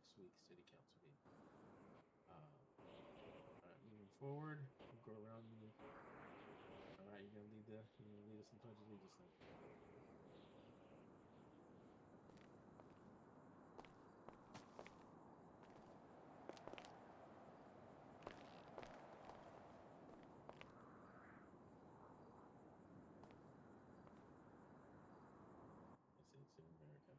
next week's city council meeting. All right, moving forward, we'll go around the. All right, you're gonna lead us in the pledge of allegiance then. States of America.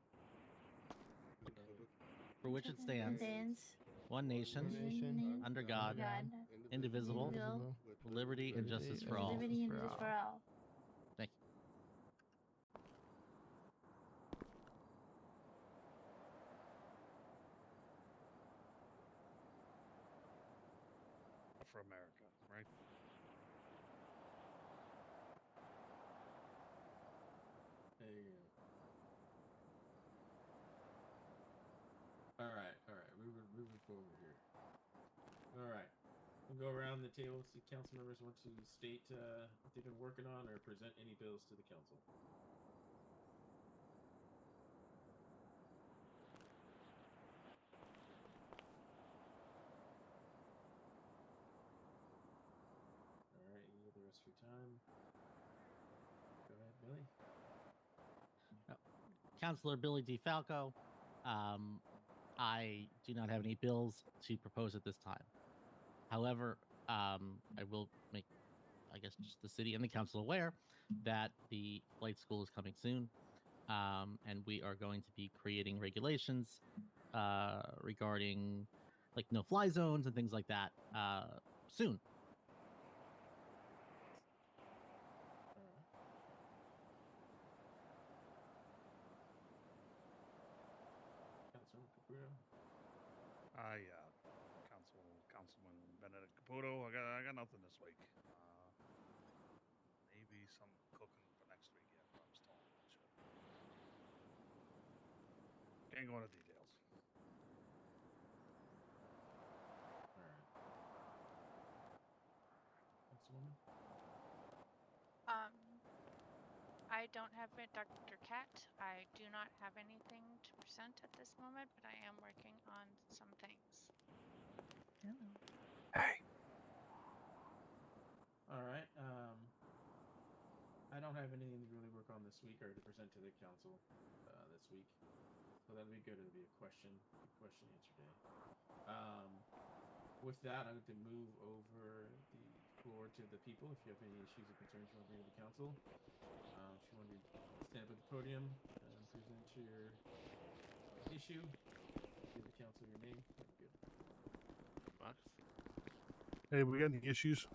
For which it stands, one nation, under God, indivisible, with liberty and justice for all. Thank you. For America, right? There you go. All right. Moving forward here. All right. We'll go around the table. See, council members want to state what they've been working on or present any bills to the council. All right, you have the rest of your time. Go ahead, Billy. Councilor Billy D. Falco, I do not have any bills to propose at this time. However, I will make, I guess, just the city and the council aware that the flight school is coming soon, and we are going to be creating regulations regarding like no-fly zones and things like that soon. Councilman Caputo. Councilman Benedict Caputo. I got nothing this week. Maybe some cooking for next week. Yeah, I was told. Can't go into details. All right. Councilwoman. I don't have it, Dr. Cat. I do not have anything to present at this moment, but I am working on some things. Hey. All right. I don't have anything to really work on this week or to present to the council this week, so that'll be good. It'll be a question answer day. With that, I'm going to move over the floor to the people. If you have any issues or concerns you want to bring to the council, if you want to stand up at the podium and present your issue, give the council your name. That'd be good. Hey, we got any issues?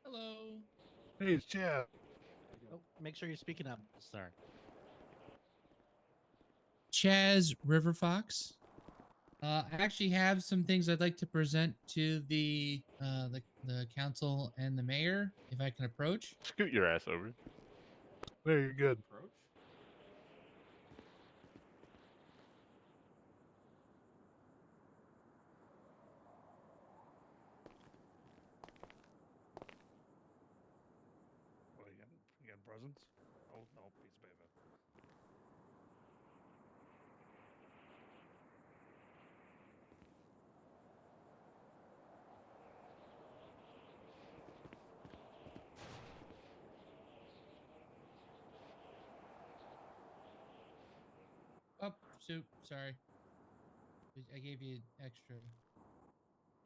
Hello. Hey, it's Chad. Oh, make sure you're speaking up, sir. Chaz Riverfox. I actually have some things I'd like to present to the council and the mayor, if I can approach. Scoot your ass over. There, you're good. Approach. What, you got presents? Oh, no, piece of paper. Oh, shoot. Sorry. I gave you extra.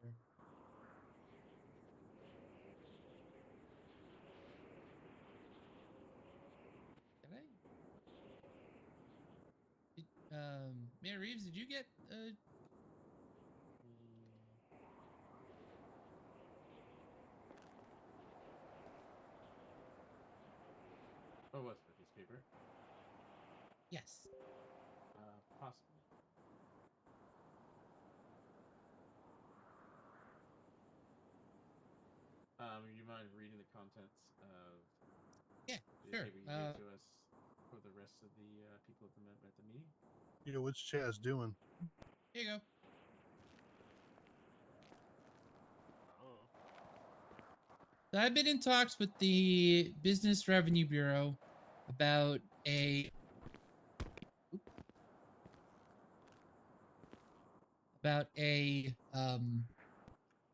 There. Did I? Mayor Reeves, did you get Oh, what's the piece of paper? Yes. Possibly. You mind reading the contents of Yeah, the sure. paper you gave to us for the rest of the people at the meeting? Yeah, what's Chaz doing? Here you go. So I've been in talks with the Business Revenue Bureau about a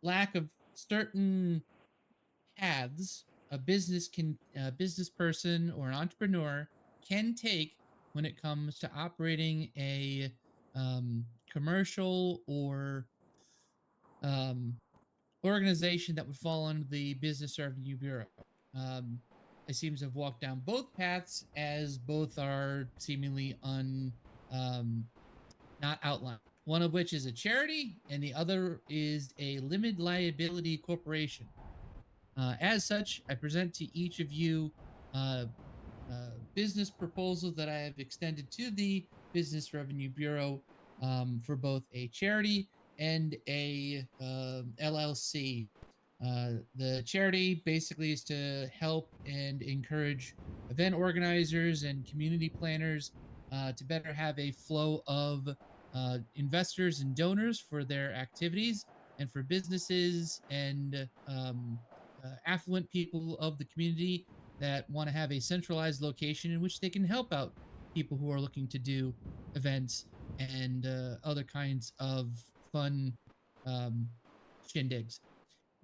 lack of certain paths a business person or an entrepreneur can take when it comes to operating a commercial or um, organization that would fall under the Business Revenue Bureau. I seem to have walked down both paths, as both are seemingly not outlined. One of which is a charity, and the other is a limited liability corporation. As such, I present to each of you uh, business proposal that I have extended to the Business Revenue Bureau for both a charity and a LLC. The charity basically is to help and encourage event organizers and community planners to better have a flow of investors and donors for their activities, and for businesses and affluent people of the community that want to have a centralized location in which they can help out people who are looking to do events and other kinds of fun shindigs.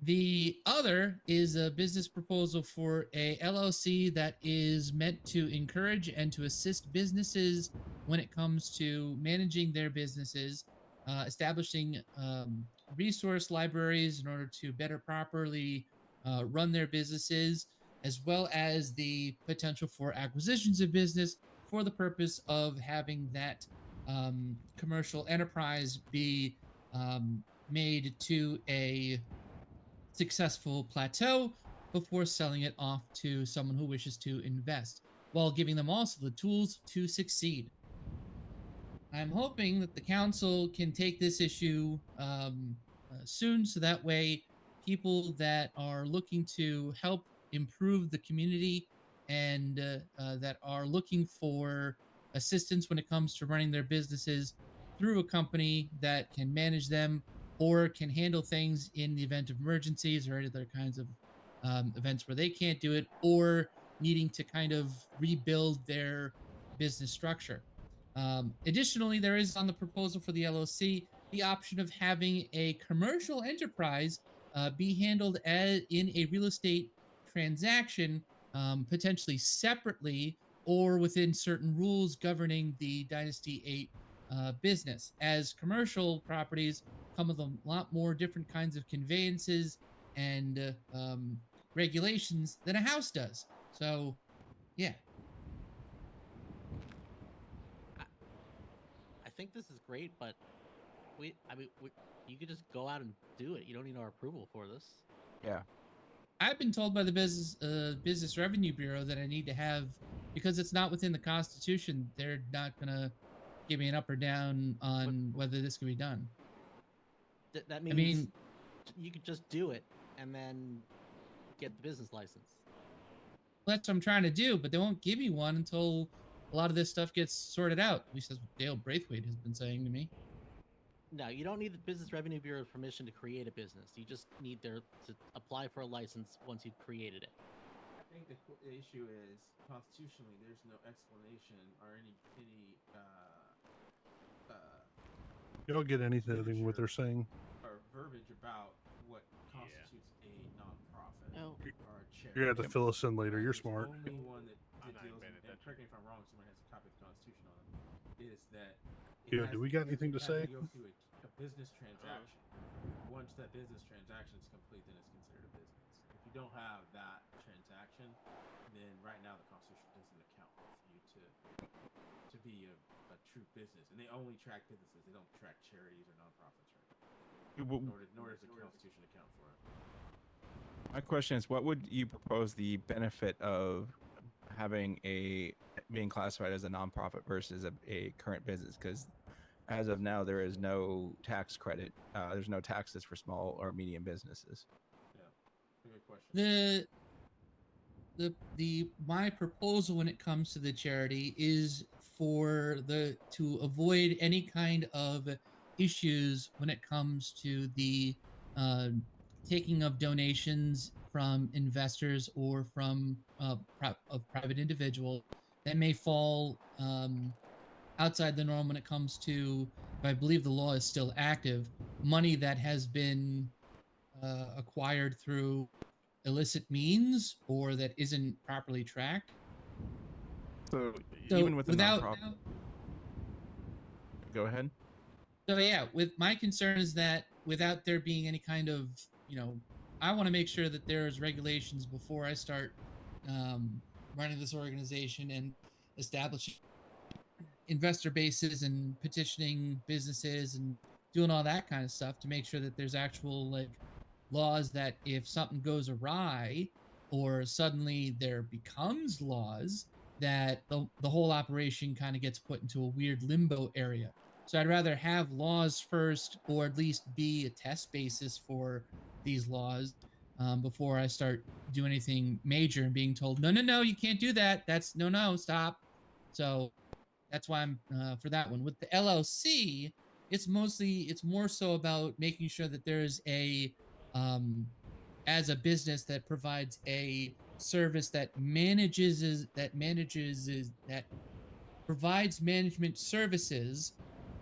The other is a business proposal for a LLC that is meant to encourage and to assist businesses when it comes to managing their businesses, establishing resource libraries in order to better properly run their businesses, as well as the potential for acquisitions of business for the purpose of having that commercial enterprise be made to a successful plateau before selling it off to someone who wishes to invest, while giving them also the tools to succeed. I'm hoping that the council can take this issue soon, so that way people that are looking to help improve the community and that are looking for assistance when it comes to running their businesses through a company that can manage them or can handle things in the event of emergencies or any other kinds of events where they can't do it, or needing to kind of rebuild their business structure. Additionally, there is on the proposal for the LOC the option of having a commercial enterprise be handled in a real estate transaction, potentially separately or within certain rules governing the Dynasty 8 business, as commercial properties come with a lot more different kinds of conveyances and regulations than a house does. So, yeah. I think this is great, but you could just go out and do it. You don't need our approval for this. Yeah. I've been told by the Business Revenue Bureau that I need to have, because it's not within the Constitution, they're not gonna give me an up or down on whether this can be done. That means I mean, you could just do it and then get the business license. that's what I'm trying to do, but they won't give me one until a lot of this stuff gets sorted out. At least that's what Dale Braithwaite has been saying to me. No, you don't need the Business Revenue Bureau's permission to create a business. You just need to apply for a license once you've created it. I think the issue is constitutionally there's no explanation or any You don't get anything what they're saying. or verbiage about what constitutes a nonprofit No. or a charity. You're gonna have to fill us in later. You're The smart. only one that I'm not deals, paying and attention. correct me if I'm wrong, someone has a copy of the Constitution on them, is that Yeah, do we got anything to say? go through a business transaction. Once that business transaction is complete, then it's considered a business. If you don't have that transaction, then right now the Constitution doesn't account for you to be a true business, and they only track businesses. They don't track charities or nonprofits, right? Nor does the Constitution account for it. My question is, what would you propose the benefit of having being classified as a nonprofit versus a current business? Because as of now, there is no tax credit. There's no taxes for small or medium businesses. Yeah, it's a good question. My proposal when it comes to the charity is to avoid any kind of issues when it comes to the taking of donations from investors or from of private individuals that may fall outside the norm when it comes to, if I believe the law is still active, money that has been acquired through illicit means or that isn't properly tracked. So, So even with the without, nonprofit, go ahead. so yeah, with my concern is that without there being any kind of, I want to make sure that there's regulations before I start running this organization and establishing investor bases and petitioning businesses and doing all that kind of stuff to make sure that there's actual like laws that if something goes awry or suddenly there becomes laws that the whole operation kind of gets put into a weird limbo area. So I'd rather have laws first, or at least be a test basis for these laws before I start doing anything major and being told, no, you can't do that. That's no, stop. So that's why I'm for that one. With the LLC, it's more so about making sure that there's a as a business that provides a service that provides management services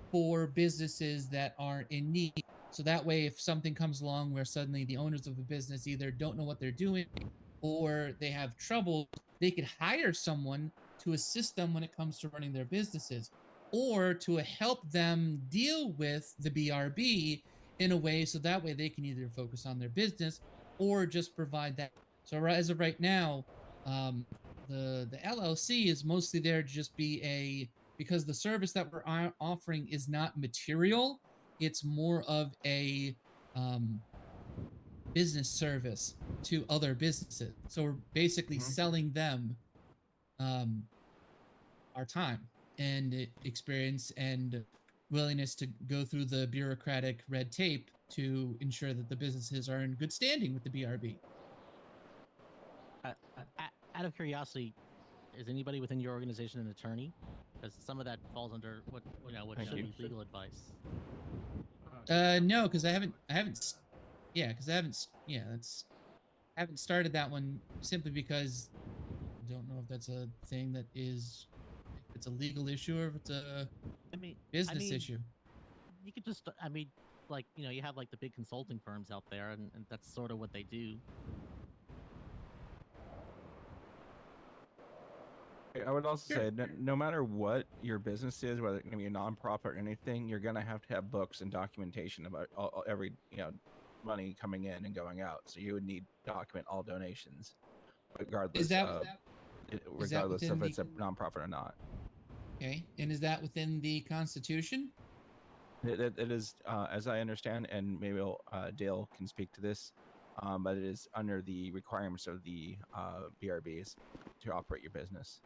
for businesses that are in need. So that way, if something comes along where suddenly the owners of a business either don't know what they're doing or they have trouble, they could hire someone to assist them when it comes to running their businesses, or to help them deal with the BRB in a way so that way they can either focus on their business or just provide that. So as of right now, the LLC is mostly there to just be because the service that we're offering is not material. It's more of a business service to other businesses. So we're basically selling them our time and experience and willingness to go through the bureaucratic red tape to ensure that the businesses are in good standing with the BRB. Out of curiosity, is anybody within your organization an attorney? Because some of that falls under what Thank should you. be legal advice. No, because I haven't started that one simply because I don't know if that's a thing that is, if it's a legal issue or if it's a business issue. You could just, you have like the big consulting firms out there, and that's sort of what they do. I would also say that no matter what your business is, whether it's going to be a nonprofit or anything, you're going to have books and documentation about every money coming in and going out. So you would need to document all donations, regardless of if it's a nonprofit or not. Okay, and is that within the Constitution? It is, as I understand, and maybe Dale can speak to this, but it is under the requirements of the BRBs to operate your business.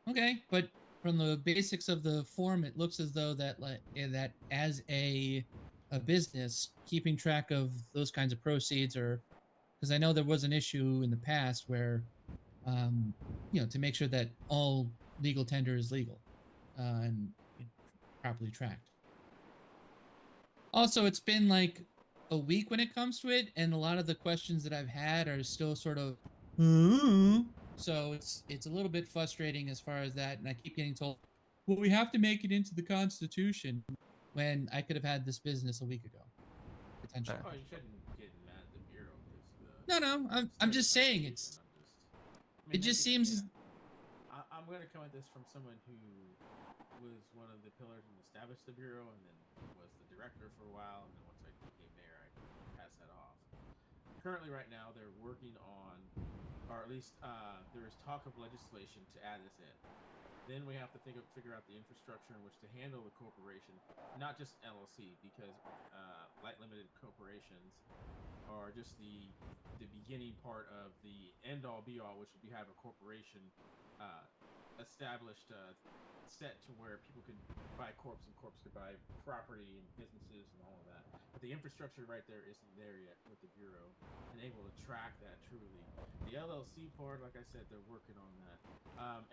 Okay, but from the basics of the form, it looks as though that that as a business, keeping track of those kinds of proceeds, or because I know there was an issue in the past where, to make sure that all legal tender is legal and properly tracked. Also, it's been like a week when it comes to it, and a lot of the questions that I've had are still sort of. So it's a little bit frustrating as far as that, and I keep getting told, well, we have to make it into the Constitution, when I could have had this business a week ago, potentially. Oh, you shouldn't get mad at the bureau. No, I'm just saying it's. It just seems. I'm going to come at this from someone who was one of the pillars and established the bureau, and then was the director for a while, and then once I became mayor, I passed that off. Currently, right now, they're working on, or at least there is talk of legislation to add this in. Then we have to figure out the infrastructure in which to handle the corporation, not just LLC, because light limited corporations are just the beginning part of the end all be all, which would be have a corporation established, set to where people could buy corps and corps could buy property and businesses and all of that. But the infrastructure right there isn't there yet with the bureau and able to track that truly. The LLC part, like I said, they're working on that.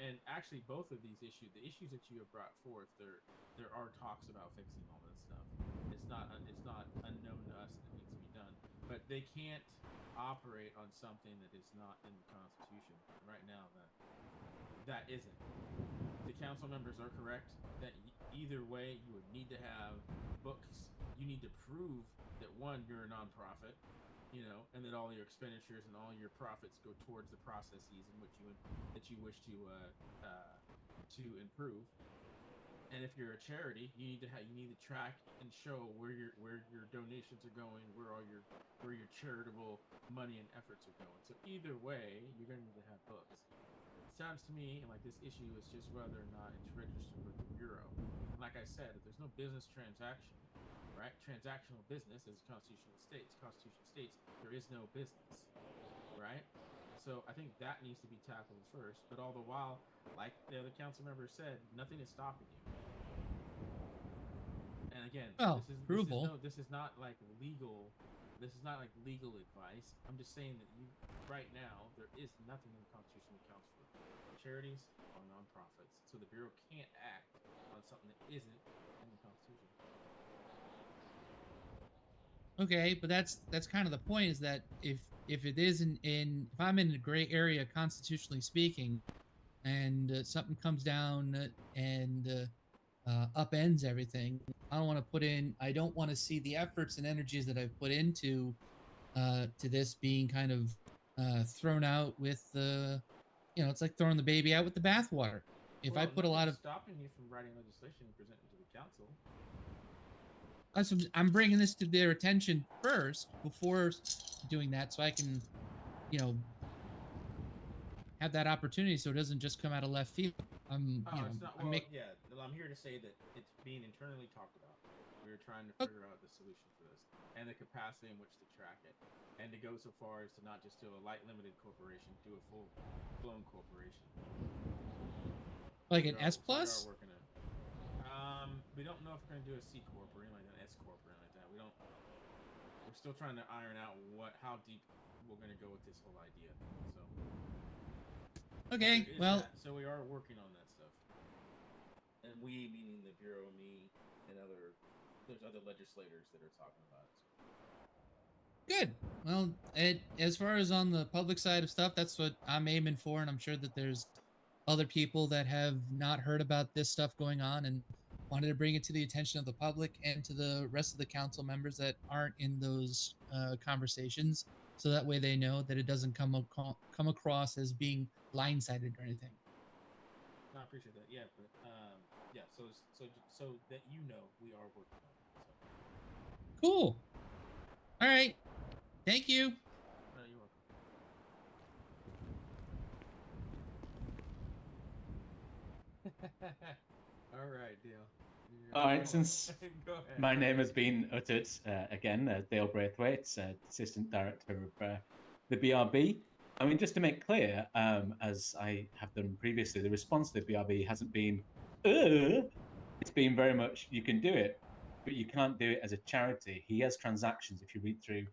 And actually, both of these issues, the issues that you have brought forth, there are talks about fixing all that stuff. It's not unknown to us that it needs to be done. but they can't operate on something that is not in the Constitution right now. That isn't. The council members are correct that either way, you would need to have books. You need to prove that one, you're a nonprofit, and that all your expenditures and all your profits go towards the processes in which you wish to improve. And if you're a charity, you need to track and show where your donations are going, where your charitable money and efforts are going. So either way, you're going to need to have books. It sounds to me like this issue is just whether or not it's registered with the bureau. And like I said, if there's no business transaction, right? Transactional business, as the Constitution states, there is no business, right? So I think that needs to be tackled first. But all the while, like the other council member said, nothing is stopping you. And again, this is not like legal. This is not like legal advice. I'm just saying that right now, there is nothing in the Constitution that counts for charities or nonprofits. So the bureau can't act on something that isn't in the Constitution. Okay, but that's kind of the point, is that if it isn't if I'm in a gray area constitutionally speaking, and something comes down and upends everything, I don't want to see the efforts and energies that I've put into to this being kind of thrown out with it's like throwing the baby out with the bathwater. If I put a lot of stopping you from writing legislation and presenting to the council. I'm bringing this to their attention first before doing that, so I can, have that opportunity, so it doesn't just come out of left field. I'm here to say that it's being internally talked about. We're trying to figure out the solution for this and the capacity in which to track it, and to go so far as to not just do a light limited corporation, do a full blown corporation. Like an S plus? We are working on it. We don't know if we're going to do a C corp or anything like an S corp or anything like that. We're still trying to iron out how deep we're going to go with this whole idea. So. Okay, well. So we are working on that stuff. And we, meaning the bureau, me, and there's other legislators that are talking about it. Good. Well, as far as on the public side of stuff, that's what I'm aiming for, and I'm sure that there's other people that have not heard about this stuff going on and wanted to bring it to the attention of the public and to the rest of the council members that aren't in those conversations, so that way they know that it doesn't come across as being blindsided or anything. I appreciate that. Yeah, but yeah. So that we are working on it. So. Cool. All right. Thank you. You're welcome. All right, Dale. All right, since my name has been uttered again, Dale Braithwaite, Assistant Director of the BRB. I mean, just to make clear, as I have done previously, the response to the BRB hasn't been, it's been very much, you can do it, but you can't do it as a charity. He has transactions, if you read through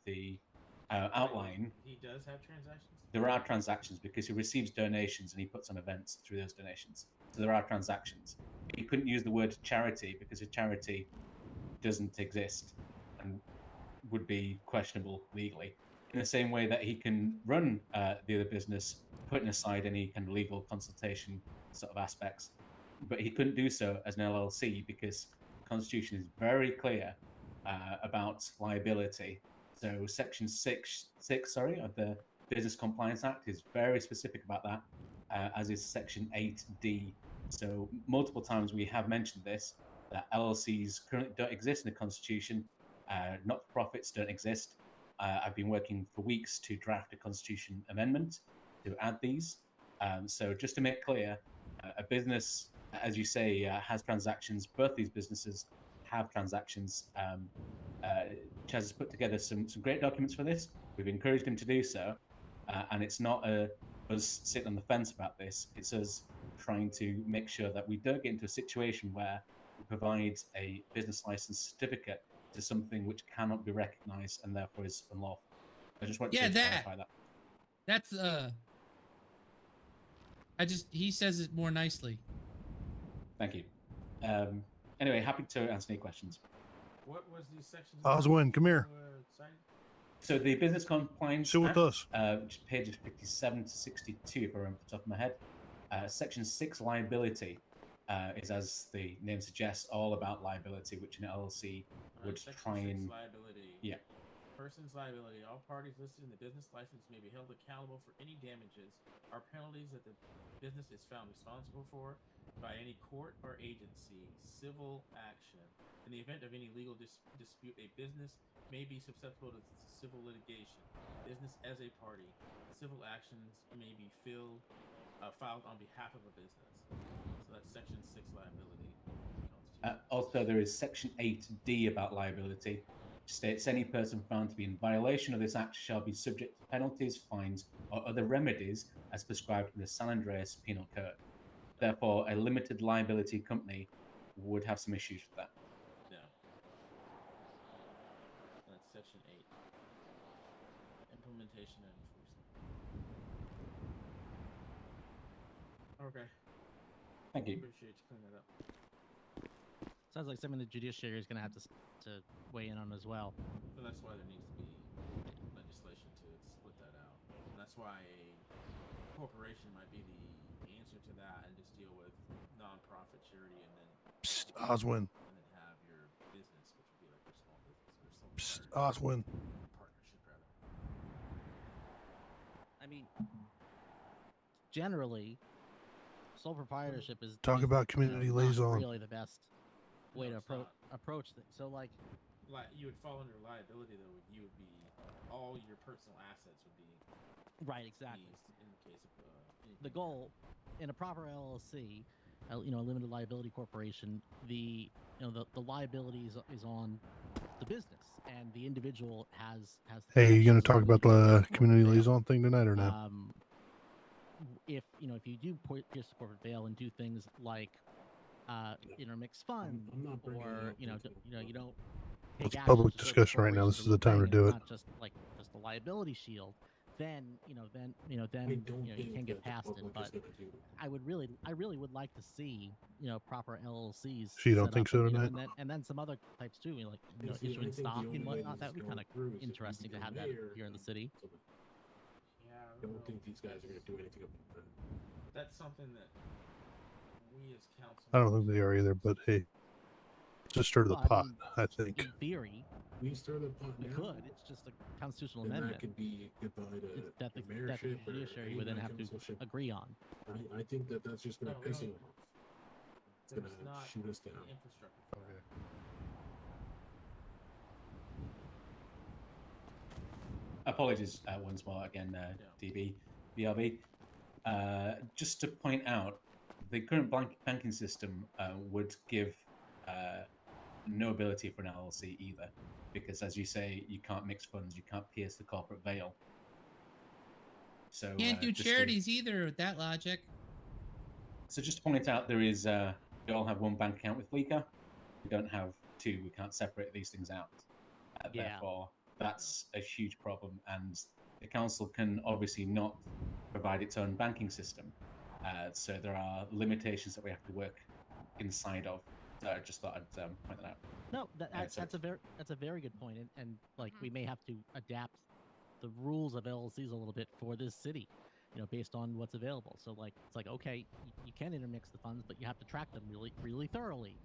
the outline. He does have transactions? There are transactions because he receives donations and he puts on events through those donations. So there are transactions. He couldn't use the word charity because a charity doesn't exist and would be questionable legally. In the same way that he can run the other business, putting aside any kind of legal consultation sort of aspects, but he couldn't do so as an LLC because the Constitution is very clear about liability. So Section 6 of the Business Compliance Act is very specific about that, as is Section 8D. So multiple times we have mentioned this, that LLCs currently don't exist in the Constitution, not-for-profits don't exist. I've been working for weeks to draft a Constitution amendment to add these. So just to make clear, a business, as you say, has transactions. Both these businesses have transactions. Chaz has put together some great documents for this. We've encouraged him to do so. And it's not us sitting on the fence about this. It's us trying to make sure that we don't get into a situation where we provide a business license certificate to something which cannot be recognized and therefore is unlawful. I just want to clarify that. That's he says it more nicely. Thank you. Anyway, happy to answer any questions. What was the section? Oswin, come here. So the Business Compliance Sit with Act, us. which is pages 57 to 62, if I remember off the top of my head. Section 6 liability is, as the name suggests, all about liability, which an LLC would try and liability. Yeah. Person's liability. All parties listed in the business license may be held accountable for any damages or penalties that the business is found responsible for by any court or agency. Civil action. In the event of any legal dispute, a business may be susceptible to civil litigation. Business as a party. Civil actions may be filed on behalf of a business. So that's Section 6 liability. Also, there is Section 8D about liability, which states any person found to be in violation of this act shall be subject to penalties, fines, or other remedies as prescribed in the San Andreas Penal Code. Therefore, a limited liability company would have some issues with that. Yeah. That's Section 8. Implementation and enforcement. Okay. Thank you. Appreciate you clearing that up. Sounds like something the judiciary is going to have to weigh in on as well. So that's why there needs to be legislation to split that out. And that's why a corporation might be the answer to that, and just deal with nonprofit charity, and then Psst, Oswin. and then have your business, which would be like your small business or sole Psst, proprietorship. Oswin. Partnership, rather. I mean, generally, sole proprietorship is Talk is, about community not liaison. really the best way No, to it's not. approach things. So like, You would fall under liability, though. You would be all your personal assets would be right, exactly. seized in the case of The goal in a proper LLC, a limited liability corporation, the liability is on the business, and the individual has. Hey, you going to has talk about the community liaison thing tonight or no? If you do pierce the corporate veil and do things like intermix funds, or you don't. It's take public action to support discussion right now. This corporations is the time to and do it's it. Not just a liability shield. Then you can get past it. But I really would like to see proper LLCs. So you don't set think up so and, tonight? and then some other types too, issuing stock and whatnot. That would be kind of interesting to have that here in the city. Yeah, I don't think these guys are going to do anything about that. That's something that we as council. I don't think they are either, but hey, just stir the Well, I pot, mean, I think. In theory, We stir the pot we now. could. It's just a constitutional And amendment that could be goodbye to that the mayorship or judiciary any would then have to councilship. agree on. I think that's just going to No, piss no, them off. It's There's going to not shoot us the down. infrastructure for that. Apologies once more again, DB, BRB. Just to point out, the current banking system would give no ability for an LLC either, because as you say, you can't mix funds, you can't pierce the corporate veil. So Can't do just to- charities either with that logic. So just to point out, there is we all have one bank account with Fleeca. We don't have two. We can't separate these things out. Yeah. Therefore, that's a huge problem, and the council can obviously not provide its own banking system. So there are limitations that we have to work inside of. So I just thought I'd point that out. No, so- that's a very good point, and we may have to adapt the rules of LLCs a little bit for this city, based on what's available. So it's like okay, you can intermix the funds, but you have to track them really thoroughly,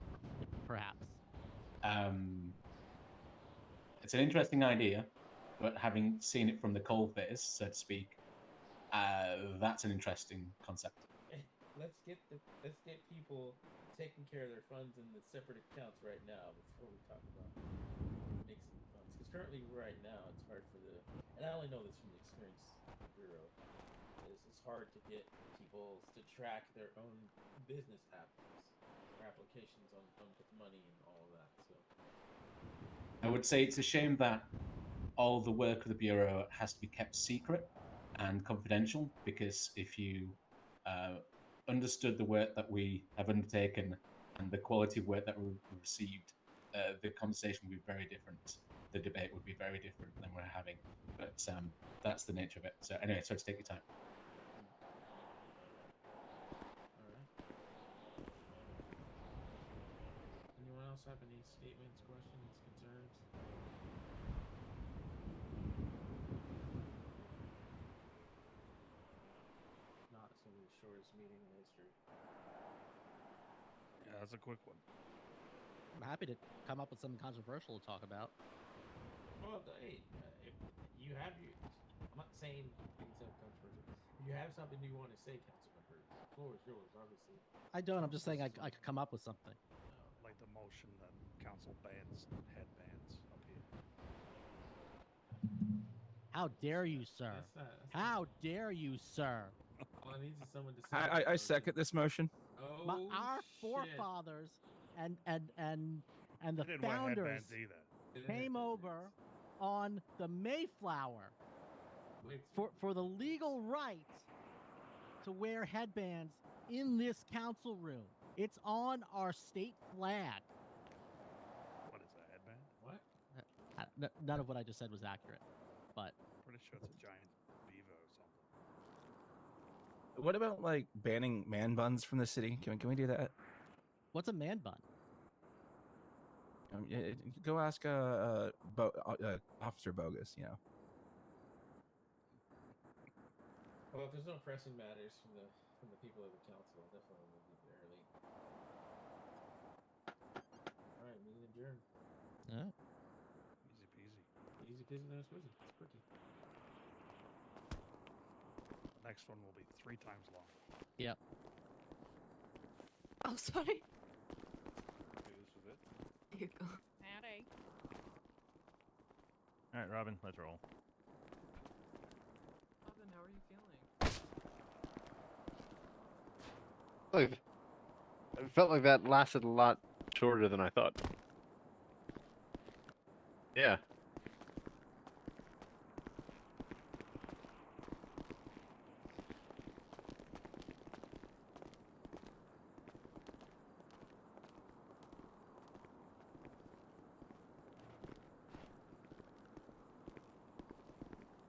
perhaps. It's an interesting idea, but having seen it from the coalface, so to speak, that's an interesting concept. Let's get people taking care of their funds in the separate accounts right now before we talk about mixing funds. Because currently, right now, it's hard for and I only know this from the experience of the bureau. It's hard to get people to track their own business applications on with money and all of that. So I would say it's a shame that all the work of the Bureau has to be kept secret and confidential, because if you understood the work that we have undertaken and the quality of work that we've received, the conversation would be very different. The debate would be very different than we're having. But that's the nature of it. So anyway, sorry to take your time. all right. Anyone else have any statements, questions, Not some of the shortest meeting in history. Yeah, that's a quick one. I'm happy to come up with something controversial to talk about. Well, hey, if you have your, I'm not saying things so controversial. If you have something you want to say, council member, the floor is yours, obviously. I don't. I'm just saying I could come up with something. Like the motion that council bans headbands up here. How dare you, sir? That's How dare you, sir? All I need is someone to say. I second this motion. Oh, Our shit. forefathers and the I didn't wear founders headbands either. came over on the Mayflower Wait, for the legal right to wear headbands in this council room. It's on our state flag. What is a headband? what? None of what I just said was accurate, but Pretty sure it's a giant beaver or something. What about like banning man buns from the city? Can we do that? what's a man bun? Go ask Officer Bogus. You know. Well, if there's no pressing matters from the people of the council, I'll definitely will leave it early. All right, meeting adjourned. Yeah. Easy peasy. Easy peasy, no squeezy. It's quickie. The next one will be 3 times long. Yep. Oh, sorry. Okay, this is it. Here you go. Howdy. All right, Robin, let's roll. Robin, how are you feeling? Like, it felt like that lasted a lot shorter than I thought. Yeah.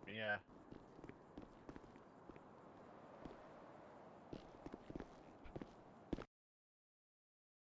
Yeah.